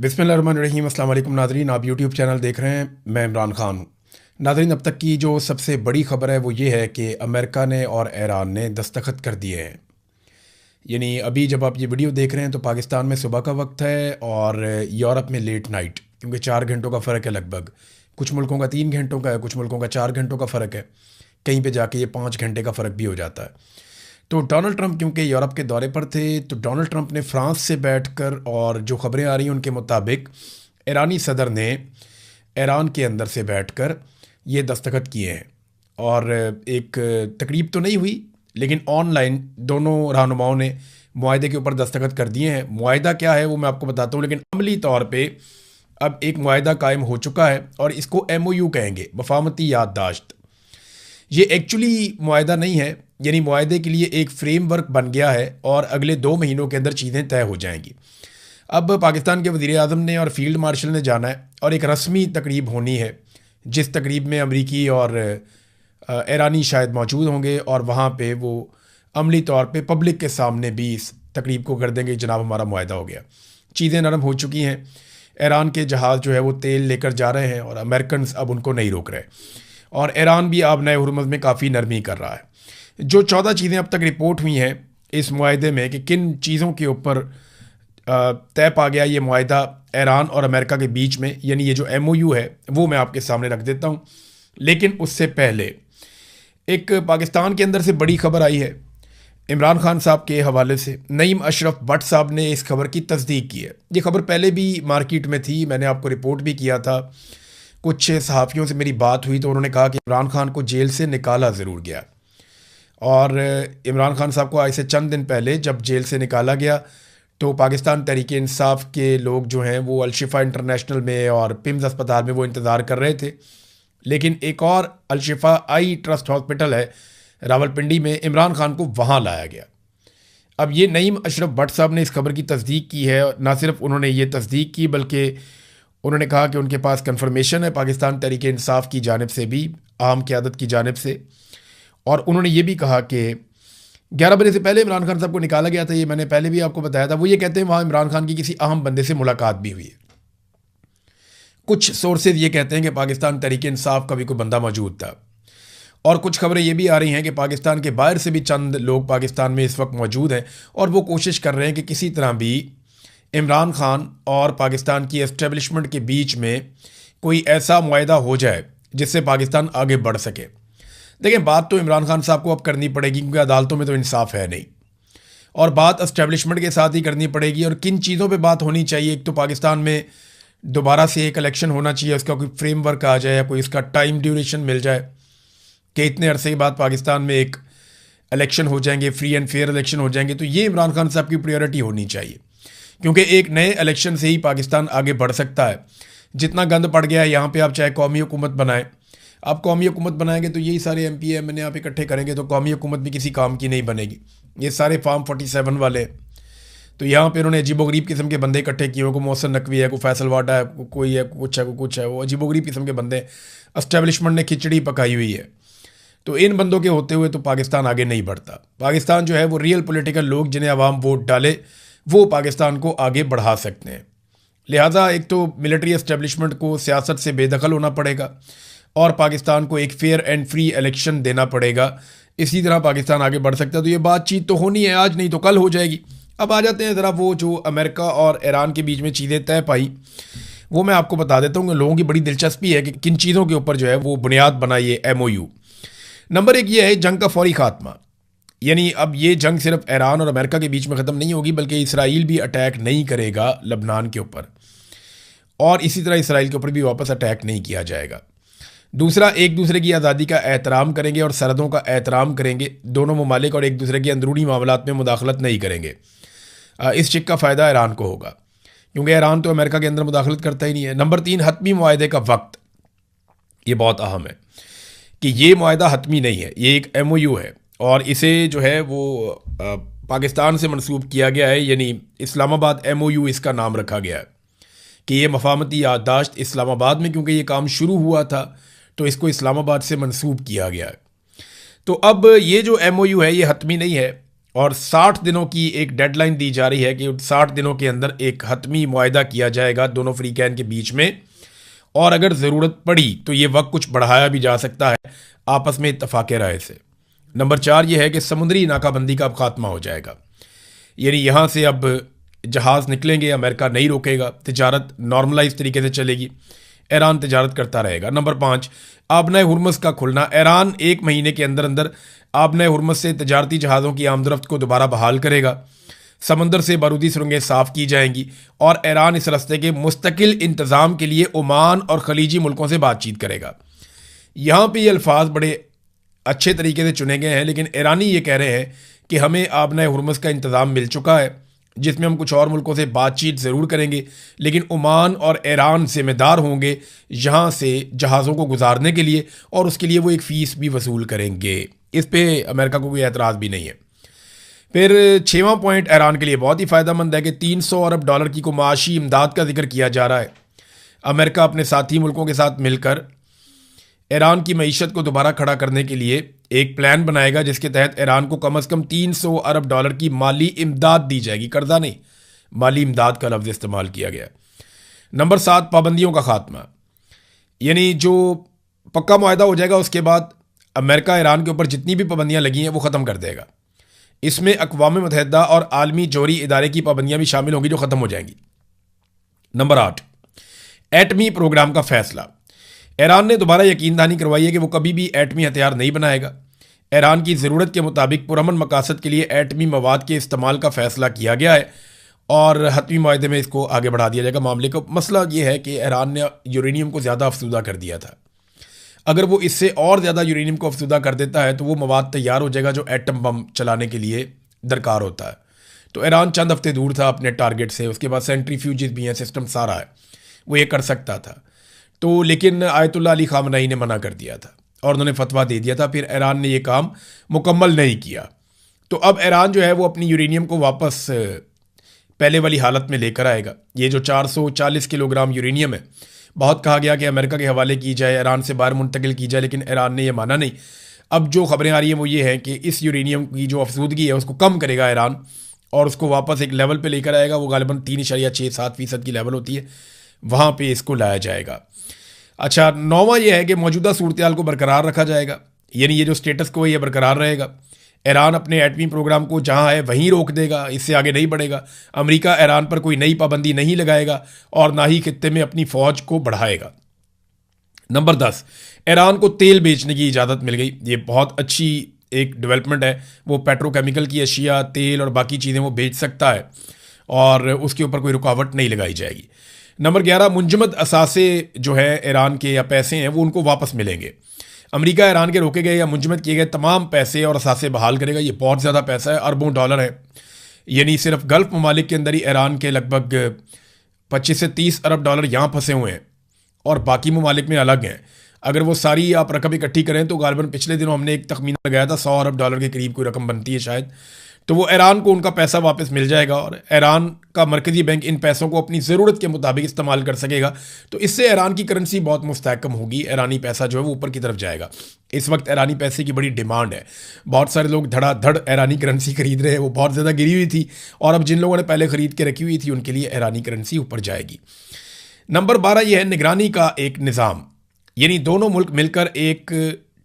बिस्मिल्लाहिर्रहमानिर्रहीम। अस्सलाम वालेकुम नाज़रीन, आप यूट्यूब चैनल देख रहे हैं। मैं इमरान ख़ान। नाज़रीन, अब तक की जो सबसे बड़ी ख़बर है वो ये है कि अमेरिका ने और ईरान ने दस्तखत कर दिए हैं। यानी अभी जब आप ये वीडियो देख रहे हैं तो पाकिस्तान में सुबह का वक्त है और यूरोप में लेट नाइट, क्योंकि 4 घंटों का फ़र्क है लगभग। कुछ मुल्कों का 3 घंटों का है, कुछ मुल्कों का 4 घंटों का फ़र्क है, कहीं पे जाके ये 5 घंटे का फ़र्क भी हो जाता है। तो डोनाल्ड ट्रंप क्योंकि यूरोप के दौरे पर थे, तो डोनाल्ड ट्रंप ने फ्रांस से बैठकर, और जो खबरें आ रही हैं उनके मुताबिक ईरानी सदर ने ईरान के अंदर से बैठकर ये दस्तखत किए हैं। और एक तकरीब तो नहीं हुई, लेकिन ऑनलाइन दोनों रहनुमाओं ने मुआहदे के ऊपर दस्तखत कर दिए हैं। मुआहदा क्या है वो मैं आपको बताता हूँ, लेकिन अमली तौर पे अब एक मुआहदा कायम हो चुका है और इसको MOU कहेंगे, मफाहमती याददाश्त। ये एक्चुअली मुआहदा नहीं है, यानी मुआहदे के लिए एक फ्रेमवर्क बन गया है और अगले 2 महीनों के अंदर चीज़ें तय हो जाएंगी। अब पाकिस्तान के वज़ीर आज़म ने और फील्ड मार्शल ने जाना है और एक रस्मी तकरीब होनी है, जिस तकरीब में अमरीकी और ईरानी शायद मौजूद होंगे, और वहाँ पे वो अमली तौर पे पब्लिक के सामने भी इस तकरीब को कर देंगे, जनाब हमारा मुआहदा हो गया। चीज़ें नरम हो चुकी हैं। ईरान के जहाज़ जो है वो तेल लेकर जा रहे हैं और अमेरिकन अब उनको नहीं रोक रहे, और ईरान भी अब नए हुरमुज़ में काफ़ी नरमी कर रहा है। जो 14 चीज़ें अब तक रिपोर्ट हुई हैं इस मुआहदे में कि किन चीज़ों के ऊपर तय पा गया ये मुआहदा ईरान और अमेरिका के बीच में, यानी ये जो MOU है वो मैं आपके सामने रख देता हूँ। लेकिन उससे पहले एक पाकिस्तान के अंदर से बड़ी खबर आई है इमरान खान साहब के हवाले से। नईम अशरफ भट्ट साहब ने इस खबर की तस्दीक की है। ये खबर पहले भी मार्केट में थी, मैंने आपको रिपोर्ट भी किया था। कुछ सहाफ़ियों से मेरी बात हुई तो उन्होंने कहा कि इमरान खान को जेल से निकाला ज़रूर गया, और इमरान खान साहब को आज से चंद दिन पहले जब जेल से निकाला गया तो पाकिस्तान तहरीक इंसाफ के लोग जो हैं वो अलशिफा इंटरनेशनल में और पिम्स अस्पताल में वो इंतज़ार कर रहे थे। लेकिन एक और अलशिफा आई ट्रस्ट हॉस्पिटल है रावलपिंडी में, इमरान खान को वहाँ लाया गया। अब ये नईम अशरफ भट्ट साहब ने इस खबर की तस्दीक की है। ना सिर्फ उन्होंने ये तस्दीक की बल्कि उन्होंने कहा कि उनके पास कन्फर्मेशन है पाकिस्तान तहरीक इंसाफ की जानिब से भी, आम क़यादत की जानिब से। और उन्होंने ये भी कहा कि 11 बजे से पहले इमरान खान साहब को निकाला गया था, ये मैंने पहले भी आपको बताया था। वो ये कहते हैं वहाँ इमरान खान की किसी अहम बंदे से मुलाकात भी हुई है। कुछ सोर्सेज ये कहते हैं कि पाकिस्तान तहरीक इंसाफ का भी कोई बंदा मौजूद था, और कुछ खबरें ये भी आ रही हैं कि पाकिस्तान के बाहर से भी चंद लोग पाकिस्तान में इस वक्त मौजूद हैं और वो कोशिश कर रहे हैं कि किसी तरह भी इमरान खान और पाकिस्तान की एस्टेब्लिशमेंट के बीच में कोई ऐसा मुआहदा हो जाए जिससे पाकिस्तान आगे बढ़ सके। देखिए, बात तो इमरान खान साहब को अब करनी पड़ेगी क्योंकि अदालतों में तो इंसाफ है नहीं, और बात एस्टेब्लिशमेंट के साथ ही करनी पड़ेगी। और किन चीज़ों पे बात होनी चाहिए, एक तो पाकिस्तान में दोबारा से एक इलेक्शन होना चाहिए, उसका कोई फ्रेमवर्क आ जाए या कोई इसका टाइम ड्यूरेशन मिल जाए कि इतने अरसे के बाद पाकिस्तान में एक इलेक्शन हो जाएंगे, फ्री एंड फेयर इलेक्शन हो जाएंगे। तो ये इमरान खान साहब की प्रायोरिटी होनी चाहिए, क्योंकि एक नए इलेक्शन से ही पाकिस्तान आगे बढ़ सकता है। जितना गंद पड़ गया है यहाँ पे, आप चाहे कौमी हुकूमत बनाएं, आप कौमी हुकूमत बनाएंगे तो यही सारे MP MNA आप इकट्ठे करेंगे तो कौमी हुकूमत भी किसी काम की नहीं बनेगी। ये सारे फार्म 47 वाले, तो यहाँ पे उन्होंने अजीबोगरीब किस्म के बंदे इकट्ठे किए, कोई मोहसन नकवी है, कोई फैसल वाडा है, कोई है, कुछ है, कोई कुछ है, वो अजीबोगरीब किस्म के बंदे। एस्टेब्लिशमेंट ने खिचड़ी पकाई हुई है, तो इन बंदों के होते हुए तो पाकिस्तान आगे नहीं बढ़ता। पाकिस्तान जो है वो रियल पॉलिटिकल लोग जिन्हें अवाम वोट डाले वो पाकिस्तान को आगे बढ़ा सकते हैं। लिहाजा एक तो मिलिट्री एस्टेब्लिशमेंट को सियासत से बेदखल होना पड़ेगा और पाकिस्तान को एक फेयर एंड फ्री इलेक्शन देना पड़ेगा। इसी तरह पाकिस्तान आगे बढ़ सकता है। तो ये बातचीत तो होनी है, आज नहीं तो कल हो जाएगी। अब आ जाते हैं ज़रा वो जो अमेरिका और ईरान के बीच में चीज़ें तय पाई, वो मैं आपको बता देता हूँ। लोगों की बड़ी दिलचस्पी है कि किन चीज़ों के ऊपर जो है वो बुनियाद बनाई है MOU। नंबर 1 ये है जंग का फौरी खात्मा, यानी अब ये जंग सिर्फ ईरान और अमेरिका के बीच में ख़त्म नहीं होगी, बल्कि इसराइल भी अटैक नहीं करेगा लबनान के ऊपर, और इसी तरह इसराइल के ऊपर भी वापस अटैक नहीं किया जाएगा। दूसरा, एक दूसरे की आज़ादी का एहतराम करेंगे और सरहदों का एहतराम करेंगे दोनों ममालिक, और एक दूसरे के अंदरूनी मामलात में मुदाखलत नहीं करेंगे। इस चिक का फ़ायदा ईरान को होगा, क्योंकि ईरान तो अमेरिका के अंदर मुदाखलत करता ही नहीं है। नंबर 3, हतमी मुआहदे का वक्त। ये बहुत अहम है कि ये मुआहदा हतमी नहीं है, ये एक MOU है, और इसे जो है वो पाकिस्तान से मंसूब किया गया है, यानी इस्लामाबाद MOU इसका नाम रखा गया है कि ये मफाहमती याददाश्त इस्लामाबाद में, क्योंकि ये काम शुरू हुआ था तो इसको इस्लामाबाद से मंसूब किया गया है। तो अब ये जो MOU है ये हतमी नहीं है, और 60 दिनों की एक डेडलाइन दी जा रही है कि 60 दिनों के अंदर एक हतमी मुआहदा किया जाएगा दोनों फ्री कैन के बीच में, और अगर ज़रूरत पड़ी तो ये वक्त कुछ बढ़ाया भी जा सकता है आपस में इत्तफाक राय से। नंबर 4 ये है कि समुद्री नाकाबंदी का अब खात्मा हो जाएगा, यानी यहाँ से अब जहाज़ निकलेंगे, अमेरिका नहीं रोकेगा, तिजारत नॉर्मलाइज तरीके से चलेगी, ईरान तिजारत करता रहेगा। नंबर 5 आबना हुर्मुज़ का खुलना, ईरान 1 महीने के अंदर अंदर आबना हुर्मुज़ से तजारती जहाज़ों की आमदरफ्त को दोबारा बहाल करेगा, समंदर से बारूदी सुरंगें साफ़ की जाएंगी और ईरान इस रास्ते के मुस्तकिल इंतज़ाम के लिए ओमान और खलीजी मुल्कों से बातचीत करेगा। यहाँ पे ये अल्फाज बड़े अच्छे तरीके से चुने गए हैं, लेकिन ईरानी ये कह रहे हैं कि हमें आबना हुर्मुज़ का इंतज़ाम मिल चुका है, जिसमें हम कुछ और मुल्कों से बातचीत ज़रूर करेंगे, लेकिन ओमान और ईरान जिम्मेदार होंगे यहाँ से जहाज़ों को गुजारने के लिए, और उसके लिए वो एक फ़ीस भी वसूल करेंगे। इस पर अमेरिका को कोई एतराज़ भी नहीं है। फिर 6वां पॉइंट ईरान के लिए बहुत ही फ़ायदेमंद है कि 300 अरब डॉलर की को माशी इमदाद का जिक्र किया जा रहा है। अमेरिका अपने साथी मुल्कों के साथ मिलकर ईरान की मईशत को दोबारा खड़ा करने के लिए एक प्लान बनाएगा, जिसके तहत ईरान को कम अज़ कम 300 अरब डॉलर की माली इमदाद दी जाएगी। कर्जा नहीं, माली इमदाद का लफ्ज़ इस्तेमाल किया गया। नंबर 7 पाबंदियों का खात्मा, यानी जो पक्का मुआहदा हो जाएगा उसके बाद अमेरिका ईरान के ऊपर जितनी भी पाबंदियाँ लगी हैं वो ख़त्म कर देगा। इसमें अक़वाम मुत्तहिदा और आलमी जोहरी इदारे की पाबंदियाँ भी शामिल होंगी जो ख़त्म हो जाएंगी। नंबर 8 एटमी प्रोग्राम का फैसला, ईरान ने दोबारा यकीन दहानी करवाई है कि वो कभी भी एटमी हथियार नहीं बनाएगा। ईरान की ज़रूरत के मुताबिक पुरअमन मकासद के लिए एटमी मवाद के इस्तेमाल का फ़ैसला किया गया है और हतमी मुआहदे में इसको आगे बढ़ा दिया जाएगा। मामले का मसला ये है कि ईरान ने यूरेनियम को ज़्यादा अफसुदा कर दिया था। अगर वो इससे और ज़्यादा यूरेनियम को अफसुदा कर देता है तो वो मवाद तैयार हो जाएगा जो एटम बम चलाने के लिए दरकार होता है। तो ईरान चंद हफ्ते दूर था अपने टारगेट से, उसके बाद सेंट्रीफ्यूजेस भी हैं, सिस्टम सारा है, वो ये कर सकता था। तो लेकिन आयतुल्लाह अली खामनई ने मना कर दिया था और उन्होंने फतवा दे दिया था, फिर ईरान ने ये काम मुकम्मल नहीं किया। तो अब ईरान जो है वो अपनी यूरेनियम को वापस पहले वाली हालत में लेकर आएगा। ये जो 440 किलोग्राम यूरेनियम है, बहुत कहा गया कि अमेरिका के हवाले की जाए, ईरान से बाहर मुंतकिल की जाए, लेकिन ईरान ने यह माना नहीं। अब जो खबरें आ रही हैं वो ये हैं कि इस यूरेनियम की जो अफसूदगी है उसको कम करेगा ईरान और उसको वापस एक लेवल पे लेकर आएगा। वो गालिबन 3.67% की लेवल होती है, वहाँ पे इसको लाया जाएगा। अच्छा, 9वां ये है कि मौजूदा सूरत हाल को बरकरार रखा जाएगा, यानी ये जो स्टेटस को ये बरकरार रहेगा। ईरान अपने एटमी प्रोग्राम को जहाँ है वहीं रोक देगा, इससे आगे नहीं बढ़ेगा। अमेरिका ईरान पर कोई नई पाबंदी नहीं लगाएगा और ना ही खित्ते में अपनी फ़ौज को बढ़ाएगा। नंबर 10 ईरान को तेल बेचने की इजाज़त मिल गई। ये बहुत अच्छी एक डेवलपमेंट है। वो पेट्रोकेमिकल की अशिया, तेल और बाकी चीज़ें वो बेच सकता है और उसके ऊपर कोई रुकावट नहीं लगाई जाएगी। नंबर 11 मुंजमद असासे जो है ईरान के या पैसे हैं वो उनको वापस मिलेंगे। अमेरिका ईरान के रोके गए या मुंजमद किए गए तमाम पैसे और असासे बहाल करेगा। ये बहुत ज़्यादा पैसा है, अरबों डॉलर है। यानी सिर्फ गल्फ़ ममालिक के अंदर ही ईरान के लगभग 25 से 30 अरब डॉलर यहाँ फंसे हुए हैं और बाकी ममालिक में अलग हैं। अगर वो सारी आप रकम इकट्ठी करें तो गालिबन पिछले दिनों हमने एक तखमीना लगाया था 100 अरब डॉलर के करीब कोई रकम बनती है शायद। तो वो ईरान को उनका पैसा वापस मिल जाएगा और ईरान का मरकज़ी बैंक इन पैसों को अपनी ज़रूरत के मुताबिक इस्तेमाल कर सकेगा। तो इससे ईरान की करेंसी बहुत मुस्तहकम होगी, ईरानी पैसा जो है वो ऊपर की तरफ जाएगा। इस वक्त ईरानी पैसे की बड़ी डिमांड है, बहुत सारे लोग धड़ाधड़ ईरानी करेंसी खरीद रहे हैं। वो बहुत ज़्यादा गिरी हुई थी और अब जिन लोगों ने पहले ख़रीद के रखी हुई थी उनके लिए ईरानी करेंसी ऊपर जाएगी। नंबर 12 ये है निगरानी का एक निज़ाम, यानी दोनों मुल्क मिलकर एक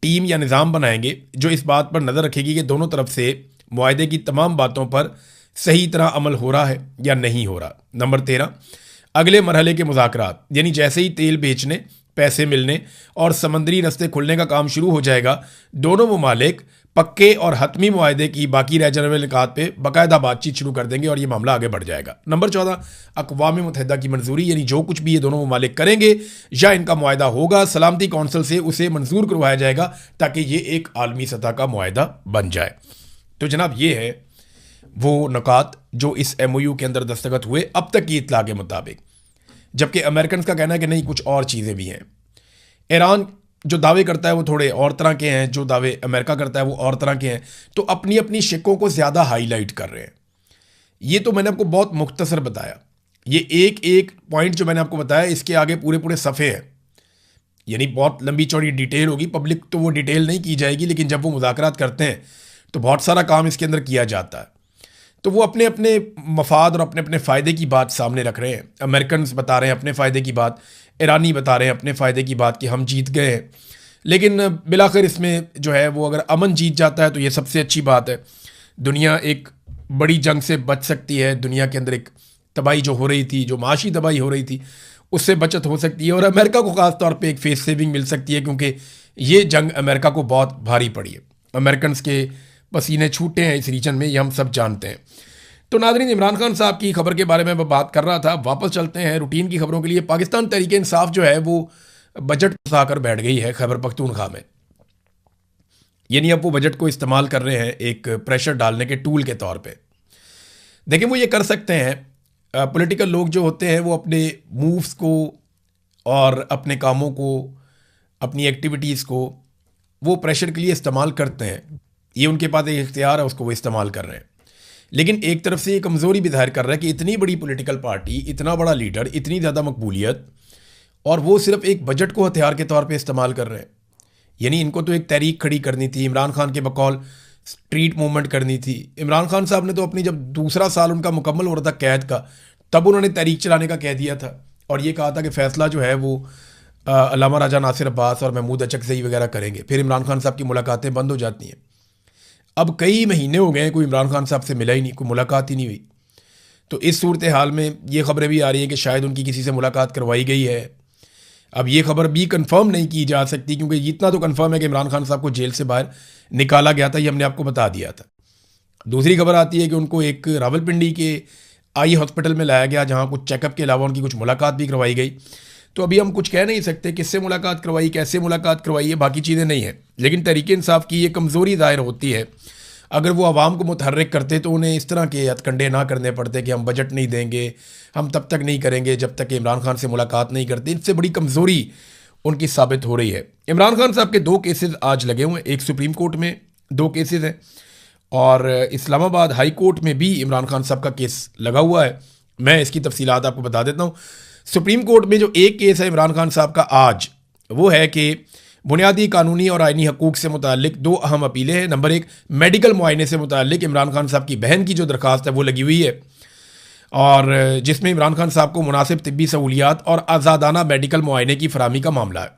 टीम या निज़ाम बनाएंगे जो इस बात पर नज़र रखेगी कि दोनों तरफ से मुआहदे की तमाम बातों पर सही तरह अमल हो रहा है या नहीं हो रहा। नंबर 13 अगले मरहले के मुज़ाकरात, यानी जैसे ही तेल बेचने, पैसे मिलने और समंदरी रास्ते खुलने का काम शुरू हो जाएगा, दोनों ममालिक पक्के और हतमी मुआहदे की बाकी रह जाने वाले निकात पे बाकायदा बातचीत शुरू कर देंगे और ये मामला आगे बढ़ जाएगा। नंबर 14 अक़वाम मुत्तहिदा की मंजूरी, यानी जो कुछ भी ये दोनों ममालिक करेंगे या इनका मुआहदा होगा सलामती कौंसिल से उसे मंजूर करवाया जाएगा ताकि ये एक आलमी सतह का मुआहदा बन जाए। तो जनाब ये है वो नुकात जो इस MOU के अंदर दस्तखत हुए अब तक की इत्तला के मुताबिक, जबकि अमेरिकन का कहना है कि नहीं कुछ और चीज़ें भी हैं। ईरान जो दावे करता है वो थोड़े और तरह के हैं, जो दावे अमेरिका करता है वो और तरह के हैं, तो अपनी अपनी शिकों को ज़्यादा हाईलाइट कर रहे हैं। ये तो मैंने आपको बहुत मुख्तसर बताया, ये एक एक पॉइंट जो मैंने आपको बताया इसके आगे पूरे पूरे सफ़े हैं, यानी बहुत लंबी चौड़ी डिटेल होगी। पब्लिक तो वो डिटेल नहीं की जाएगी, लेकिन जब वो मुज़ाकरात करते हैं तो बहुत सारा काम इसके अंदर किया जाता है। तो वो अपने अपने मफाद और अपने अपने फ़ायदे की बात सामने रख रहे हैं। अमेरिकन बता रहे हैं अपने फ़ायदे की बात, ईरानी बता रहे हैं अपने फ़ायदे की बात कि हम जीत गए हैं। लेकिन बिलाखिर इसमें जो है वो अगर अमन जीत जाता है तो ये सबसे अच्छी बात है। दुनिया एक बड़ी जंग से बच सकती है। दुनिया के अंदर एक तबाही जो हो रही थी, जो माशी तबाही हो रही थी, उससे बचत हो सकती है और अमेरिका को ख़ास तौर पे एक फेस सेविंग मिल सकती है, क्योंकि ये जंग अमेरिका को बहुत भारी पड़ी है। अमेरिकन के पसीने छूटे हैं इस रीजन में, ये हम सब जानते हैं। तो नाज़रीन, इमरान खान साहब की खबर के बारे में मैं बात कर रहा था। वापस चलते हैं रूटीन की खबरों के लिए। पाकिस्तान तहरीक इंसाफ जो है वो बजट फंसा बैठ गई है खैबर पख्तूनख्वा में। यानी अब वो बजट को इस्तेमाल कर रहे हैं एक प्रेशर डालने के टूल के तौर पे। देखिए, वो ये कर सकते हैं, पॉलिटिकल लोग जो होते हैं वो अपने मूव्स को और अपने कामों को, अपनी एक्टिविटीज़ को वो प्रेशर के लिए इस्तेमाल करते हैं। ये उनके पास एक इख्तियार है, उसको वो इस्तेमाल कर रहे हैं। लेकिन एक तरफ से ये कमज़ोरी भी ज़ाहिर कर रहा है कि इतनी बड़ी पॉलिटिकल पार्टी, इतना बड़ा लीडर, इतनी ज़्यादा मकबूलियत, और वो सिर्फ एक बजट को हथियार के तौर पे इस्तेमाल कर रहे हैं। यानी इनको तो एक तहरीक खड़ी करनी थी, इमरान खान के बकौल स्ट्रीट मूवमेंट करनी थी। इमरान खान साहब ने तो अपनी, जब दूसरा साल उनका मुकम्मल हो रहा था कैद का, तब उन्होंने तहरीक चलाने का कह दिया था और ये कहा था कि फ़ैसला जो है वो अल्लामा राजा नासिर अब्बास और महमूद अचकज़ई वगैरह करेंगे। फिर इमरान खान साहब की मुलाकातें बंद हो जाती हैं। अब कई महीने हो गए हैं, कोई इमरान खान साहब से मिला ही नहीं, कोई मुलाकात ही नहीं हुई। तो इस सूरत हाल में ये खबरें भी आ रही हैं कि शायद उनकी किसी से मुलाकात करवाई गई है। अब ये खबर भी कंफर्म नहीं की जा सकती, क्योंकि इतना तो कंफर्म है कि इमरान खान साहब को जेल से बाहर निकाला गया था, ये हमने आपको बता दिया था। दूसरी खबर आती है कि उनको एक रावलपिंडी के आई हॉस्पिटल में लाया गया, जहाँ कुछ चेकअप के अलावा उनकी कुछ मुलाकात भी करवाई गई। तो अभी हम कुछ कह नहीं सकते किससे मुलाकात करवाई, कैसे मुलाकात करवाई है, बाकी चीज़ें नहीं हैं। लेकिन तहरीक इंसाफ की ये कमज़ोरी ज़ाहिर होती है। अगर वो आवाम को मुतहर्रिक करते तो उन्हें इस तरह के हथकंडे ना करने पड़ते कि हम बजट नहीं देंगे, हम तब तक नहीं करेंगे जब तक कि इमरान खान से मुलाकात नहीं करते। इससे बड़ी कमज़ोरी उनकी साबित हो रही है। इमरान खान साहब के 2 केसेस आज लगे हुए हैं। एक सुप्रीम कोर्ट में 2 केसेस हैं और इस्लामाबाद हाई कोर्ट में भी इमरान खान साहब का केस लगा हुआ है। मैं इसकी तफसीलात आपको बता देता हूँ। सुप्रीम कोर्ट में जो एक केस है इमरान खान साहब का आज, वो है कि बुनियादी कानूनी और आइनी हकूक़ से मुतालिक 2 अहम अपीलें हैं। नंबर 1, मेडिकल मुआयने से मुतालिक इमरान खान साहब की बहन की जो दरख्वास्त है वो लगी हुई है, और जिसमें इमरान खान साहब को मुनासिब तिब्बी सहूलियात और आज़ादाना मेडिकल मुआयने की फराहमी का मामला है।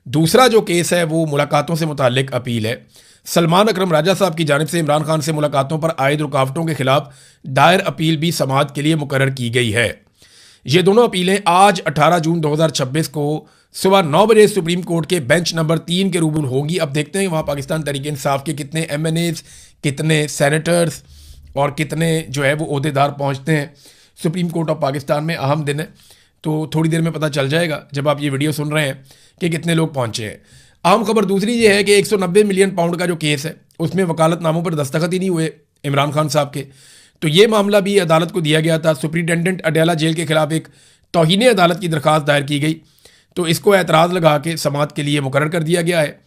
दूसरा जो केस है वो मुलाकातों से मुतालिक अपील है। सलमान अकरम राजा साहब की जानिब से इमरान खान से मुलाकातों पर आयद रुकावटों के खिलाफ दायर अपील भी समाअत के लिए मुकर्रर की गई है। ये दोनों अपीलें आज 18 जून 2026 को सुबह 9 बजे सुप्रीम कोर्ट के बेंच नंबर 3 के रूबरू होंगी। अब देखते हैं वहाँ पाकिस्तान तहरीक इंसाफ के कितने MNAs, कितने सेनेटर्स और कितने जो है वो ओहदेदार पहुँचते हैं। सुप्रीम कोर्ट ऑफ पाकिस्तान में अहम दिन है, तो थोड़ी देर में पता चल जाएगा जब आप ये वीडियो सुन रहे हैं कि कितने लोग पहुँचे हैं। अहम खबर दूसरी ये है कि 190 मिलियन पाउंड का जो केस है उसमें वकालतनामों पर दस्तखत ही नहीं हुए इमरान खान साहब के। तो ये मामला भी अदालत को दिया गया था। सुप्रिटेंडेंट अडयाला जेल के खिलाफ एक तौहीन अदालत की दरख्वास्त दायर की गई, तो इसको एतराज़ लगा के समाअत के लिए मुकर्रर कर दिया गया है।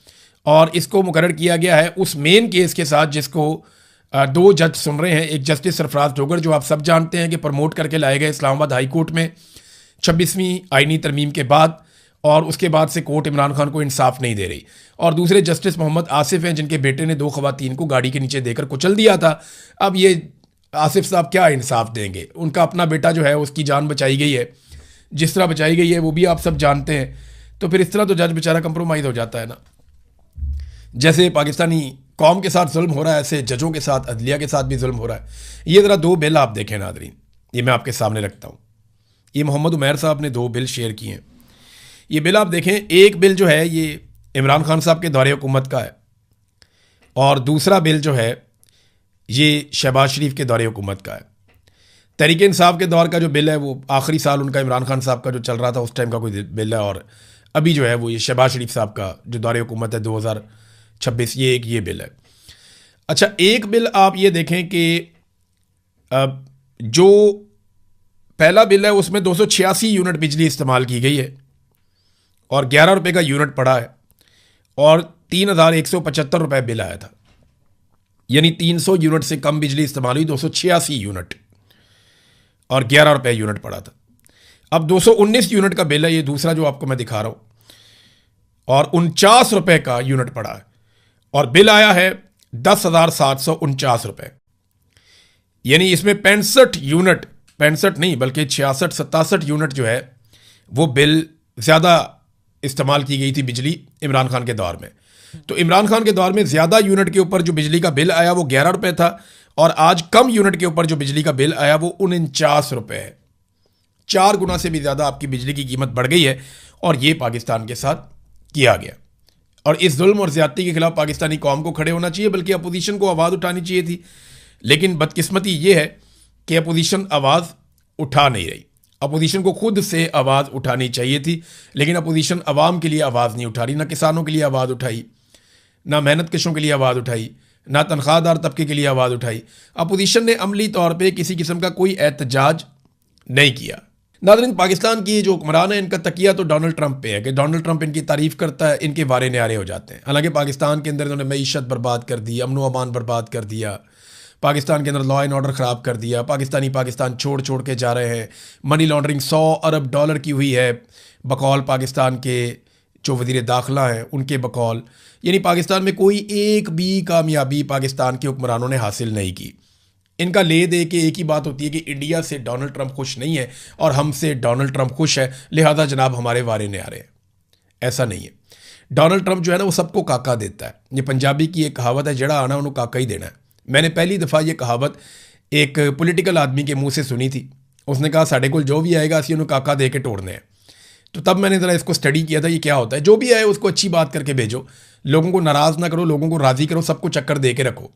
और इसको मुकर्रर किया गया है उस मेन केस के साथ जिसको 2 जज सुन रहे हैं। एक जस्टिस सरफराज डोगर, जो आप सब जानते हैं कि प्रमोट करके लाए गए इस्लामाबाद हाई कोर्ट में 26वीं आइनी तरमीम के बाद, और उसके बाद से कोर्ट इमरान खान को इंसाफ नहीं दे रही। और दूसरे जस्टिस मोहम्मद आसिफ हैं, जिनके बेटे ने 2 खवातीन को गाड़ी के नीचे देकर कुचल दिया था। अब ये आसिफ साहब क्या इंसाफ देंगे? उनका अपना बेटा जो है उसकी जान बचाई गई है, जिस तरह बचाई गई है वो भी आप सब जानते हैं। तो फिर इस तरह तो जज बेचारा कंप्रोमाइज़ हो जाता है ना। जैसे पाकिस्तानी कौम के साथ जुल्म हो रहा है, ऐसे जजों के साथ, अदलिया के साथ भी जुल्म हो रहा है। ये ज़रा 2 बिल आप देखें नादरीन, ये मैं आपके सामने रखता हूँ। ये मोहम्मद उमैर साहब ने 2 बिल शेयर किए हैं। ये बिल आप देखें, एक बिल जो है ये इमरान खान साहब के दौरे हुकूमत का है, और दूसरा बिल जो है ये शहबाज शरीफ के दौरे हुकूमत का है। तहरीक इंसाफ के दौर का जो बिल है वो आखिरी साल उनका इमरान खान साहब का जो चल रहा था उस टाइम का कोई बिल है, और अभी जो है वो ये शहबाज शरीफ साहब का जो दौरे हुकूमत है 2026, ये बिल है। अच्छा, एक बिल आप ये देखें कि जो पहला बिल है उसमें 286 यूनिट बिजली इस्तेमाल की गई है और 11 रुपये का यूनिट पड़ा है, और 3175 रुपये बिल आया था। यानी 300 यूनिट से कम बिजली इस्तेमाल हुई, 286 यूनिट, और 11 रुपये यूनिट पड़ा था। अब 219 यूनिट का बिल है ये दूसरा जो आपको मैं दिखा रहा हूँ, और 49 रुपये का यूनिट पड़ा है, और बिल आया है 10,749 रुपये। यानी इसमें 65 यूनिट, 65 नहीं बल्कि 66-67 यूनिट जो है वो बिल ज़्यादा इस्तेमाल की गई थी बिजली इमरान खान के दौर में। तो इमरान खान के दौर में ज़्यादा यूनिट के ऊपर जो बिजली का बिल आया वो 11 रुपये था, और आज कम यूनिट के ऊपर जो बिजली का बिल आया वो 49 रुपये है। 4 गुना से भी ज़्यादा आपकी बिजली की कीमत बढ़ गई है, और ये पाकिस्तान के साथ किया गया। और इस जुल्म और ज़्यादती के खिलाफ पाकिस्तानी कौम को खड़े होना चाहिए, बल्कि अपोजिशन को आवाज़ उठानी चाहिए थी। लेकिन बदकिस्मती ये है कि अपोजिशन आवाज़ उठा नहीं रही। अपोजिशन को खुद से आवाज़ उठानी चाहिए थी, लेकिन अपोजिशन आवाम के लिए आवाज़ नहीं उठा रही। ना किसानों के लिए आवाज़ उठाई, ना मेहनत कशों के लिए आवाज़ उठाई, ना तनख्वाहदार तबके के लिए आवाज़ उठाई। अपोजिशन ने अमली तौर पर किसी किस्म का कोई एहतजाज नहीं किया। नाज़रीन, पाकिस्तान की जो हुक्मरान है इनका तकिया तो डोनाल्ड ट्रंप पे है कि डोनाल्ड ट्रंप इनकी तारीफ़ करता है, इनके वारे न्यारे हो जाते हैं। हालांकि पाकिस्तान के अंदर इन्होंने मईशत बर्बाद कर दी, अमन व अमान बर्बाद कर दिया, पाकिस्तान के अंदर लॉ एंड ऑर्डर ख़राब कर दिया, पाकिस्तान छोड़ छोड़ के जा रहे हैं। मनी लॉन्ड्रिंग 100 अरब डॉलर की हुई है बकौल पाकिस्तान के जो वज़ीर दाखिला हैं उनके बकौल। यानी पाकिस्तान में कोई एक भी कामयाबी पाकिस्तान के हुक्मरानों ने हासिल नहीं की। इनका ले दे के एक ही बात होती है कि इंडिया से डोनाल्ड ट्रंप खुश नहीं है और हमसे डोनाल्ड ट्रंप खुश है, लिहाजा जनाब हमारे वारे न्यारे हैं। ऐसा नहीं है। डोनाल्ड ट्रंप जो है ना वो सबको काका देता है। ये पंजाबी की एक कहावत है, जड़ा आना उन्होंने काका ही देना है। मैंने पहली दफ़ा ये कहावत एक पॉलिटिकल आदमी के मुंह से सुनी थी। उसने कहा साढ़े को जो भी आएगा असी उन्होंने काका दे के तोड़ने हैं। तो तब मैंने ज़रा इसको स्टडी किया था ये क्या होता है। जो भी आए उसको अच्छी बात करके भेजो, लोगों को नाराज़ ना करो, लोगों को राज़ी करो, सबको चक्कर दे के रखो।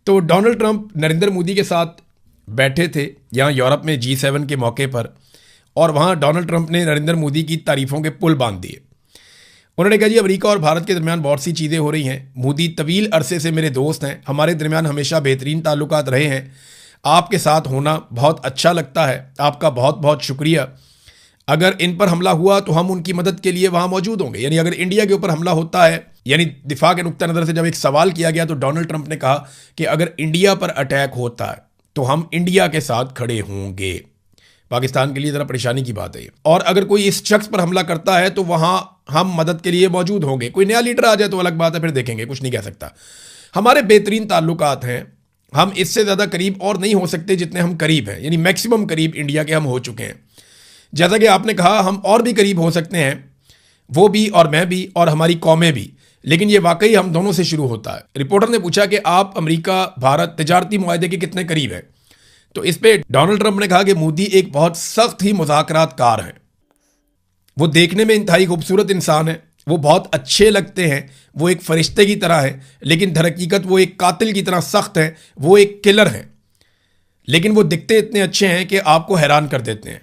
तो डोनाल्ड ट्रंप नरेंद्र मोदी के साथ बैठे थे यहाँ यूरोप में G7 के मौके पर, और वहाँ डोनाल्ड ट्रंप ने नरेंद्र मोदी की तारीफ़ों के पुल बांध दिए। उन्होंने कहा जी अमेरिका और भारत के दरमियान बहुत सी चीज़ें हो रही हैं। मोदी तवील अरसे से मेरे दोस्त हैं, हमारे दरमियान हमेशा बेहतरीन ताल्लुकात रहे हैं। आपके साथ होना बहुत अच्छा लगता है, आपका बहुत बहुत शुक्रिया। अगर इन पर हमला हुआ तो हम उनकी मदद के लिए वहाँ मौजूद होंगे। यानी अगर इंडिया के ऊपर हमला होता है, यानी दिफा के नुक्ता नज़र से जब एक सवाल किया गया तो डोनाल्ड ट्रंप ने कहा कि अगर इंडिया पर अटैक होता है तो हम इंडिया के साथ खड़े होंगे। पाकिस्तान के लिए ज़रा परेशानी की बात है ये। और अगर कोई इस शख्स पर हमला करता है तो वहाँ हम मदद के लिए मौजूद होंगे। कोई नया लीडर आ जाए तो अलग बात है, फिर देखेंगे, कुछ नहीं कह सकता। हमारे बेहतरीन ताल्लुकात हैं, हम इससे ज़्यादा करीब और नहीं हो सकते जितने हम करीब हैं। यानी मैक्सिमम करीब इंडिया के हम हो चुके हैं। जैसा कि आपने कहा हम और भी करीब हो सकते हैं, वो भी और मैं भी और हमारी कौमें भी, लेकिन ये वाकई हम दोनों से शुरू होता है। रिपोर्टर ने पूछा कि आप अमेरिका भारत तिजारती मुआहदे के कितने करीब हैं। तो इस पे डोनाल्ड ट्रंप ने कहा कि मोदी एक बहुत सख्त ही मुज़ाकरातकार हैं। वो देखने में इंतहाई खूबसूरत इंसान है, वो बहुत अच्छे लगते हैं, वो एक फरिश्ते की तरह है, लेकिन दरहकीकत वो एक कातिल की तरह सख्त है, वो एक किलर है। लेकिन वो दिखते इतने अच्छे हैं कि आपको हैरान कर देते हैं।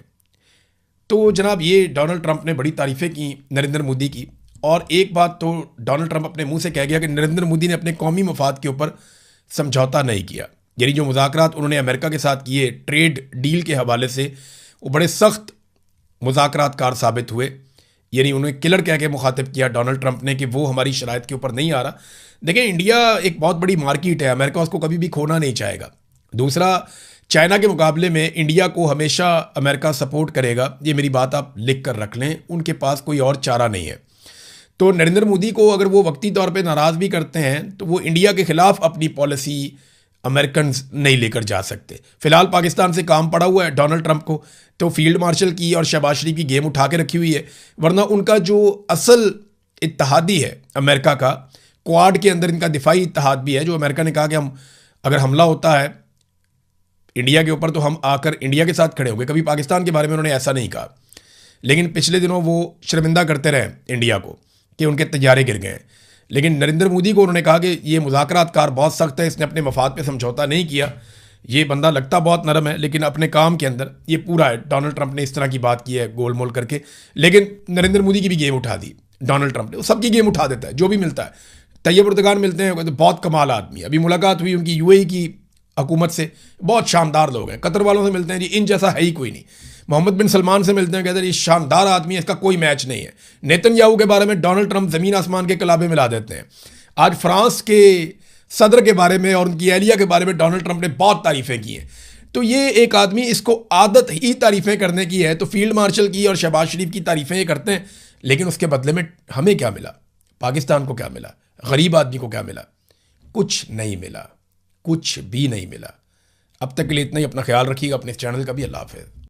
तो जनाब ये डोनाल्ड ट्रंप ने बड़ी तारीफ़ें की नरेंद्र मोदी की। और एक बात तो डोनाल्ड ट्रंप अपने मुंह से कह गया कि नरेंद्र मोदी ने अपने कौमी मफाद के ऊपर समझौता नहीं किया। यानी जो मुज़ाकरात उन्होंने अमेरिका के साथ किए ट्रेड डील के हवाले से, वो बड़े सख्त मुज़ाकरातकार साबित हुए। यानी उन्हें किलर कह के मुखातिब किया डोनाल्ड ट्रंप ने कि वो हमारी शराइत के ऊपर नहीं आ रहा। देखें, इंडिया एक बहुत बड़ी मार्केट है, अमेरिका उसको कभी भी खोना नहीं चाहेगा। दूसरा, चाइना के मुकाबले में इंडिया को हमेशा अमेरिका सपोर्ट करेगा, ये मेरी बात आप लिख कर रख लें। उनके पास कोई और चारा नहीं है। तो नरेंद्र मोदी को अगर वो वक्ती तौर पे नाराज़ भी करते हैं तो वो इंडिया के ख़िलाफ़ अपनी पॉलिसी अमेरिकन नहीं लेकर जा सकते। फ़िलहाल पाकिस्तान से काम पड़ा हुआ है डोनाल्ड ट्रंप को, तो फील्ड मार्शल की और शहबाज शरीफ की गेम उठा के रखी हुई है। वरना उनका जो असल इत्तेहादी है अमेरिका का, क्वाड के अंदर इनका दिफाई इत्तेहाद भी है, जो अमेरिका ने कहा कि हम अगर हमला होता है इंडिया के ऊपर तो हम आकर इंडिया के साथ खड़े होंगे। कभी पाकिस्तान के बारे में उन्होंने ऐसा नहीं कहा, लेकिन पिछले दिनों वो शर्मिंदा करते रहे इंडिया को कि उनके तैयारे गिर गए। लेकिन नरेंद्र मोदी को उन्होंने कहा कि ये मुज़ाकरातकार बहुत सख्त है, इसने अपने मफाद पे समझौता नहीं किया। ये बंदा लगता बहुत नरम है, लेकिन अपने काम के अंदर ये पूरा है। डोनाल्ड ट्रंप ने इस तरह की बात की है गोल मोल करके, लेकिन नरेंद्र मोदी की भी गेम उठा दी डोनाल्ड ट्रंप ने। वो सबकी गेम उठा देता है जो भी मिलता है। तैयब उर्दगान मिलते हैं तो बहुत कमाल आदमी। अभी मुलाकात हुई उनकी UAE की हुकूमत से, बहुत शानदार लोग हैं। कतर वालों से मिलते हैं जी, इन जैसा है ही कोई नहीं। मोहम्मद बिन सलमान से मिलते हैं, कहते हैं ये शानदार आदमी है, इसका कोई मैच नहीं है। नेतन्याहू के बारे में डोनाल्ड ट्रंप ज़मीन आसमान के कलाबे मिला देते हैं। आज फ्रांस के सदर के बारे में और उनकी एहलिया के बारे में डोनाल्ड ट्रंप ने बहुत तारीफ़ें की हैं। तो ये एक आदमी, इसको आदत ही तारीफ़ें करने की है। तो फील्ड मार्शल की और शहबाज शरीफ की तारीफ़ें ये करते हैं, लेकिन उसके बदले में हमें क्या मिला? पाकिस्तान को क्या मिला? गरीब आदमी को क्या मिला? कुछ नहीं मिला, कुछ भी नहीं मिला। अब तक के लिए इतना ही। अपना ख्याल रखिएगा, अपने चैनल का भी। अल्लाह हाफ़िज़।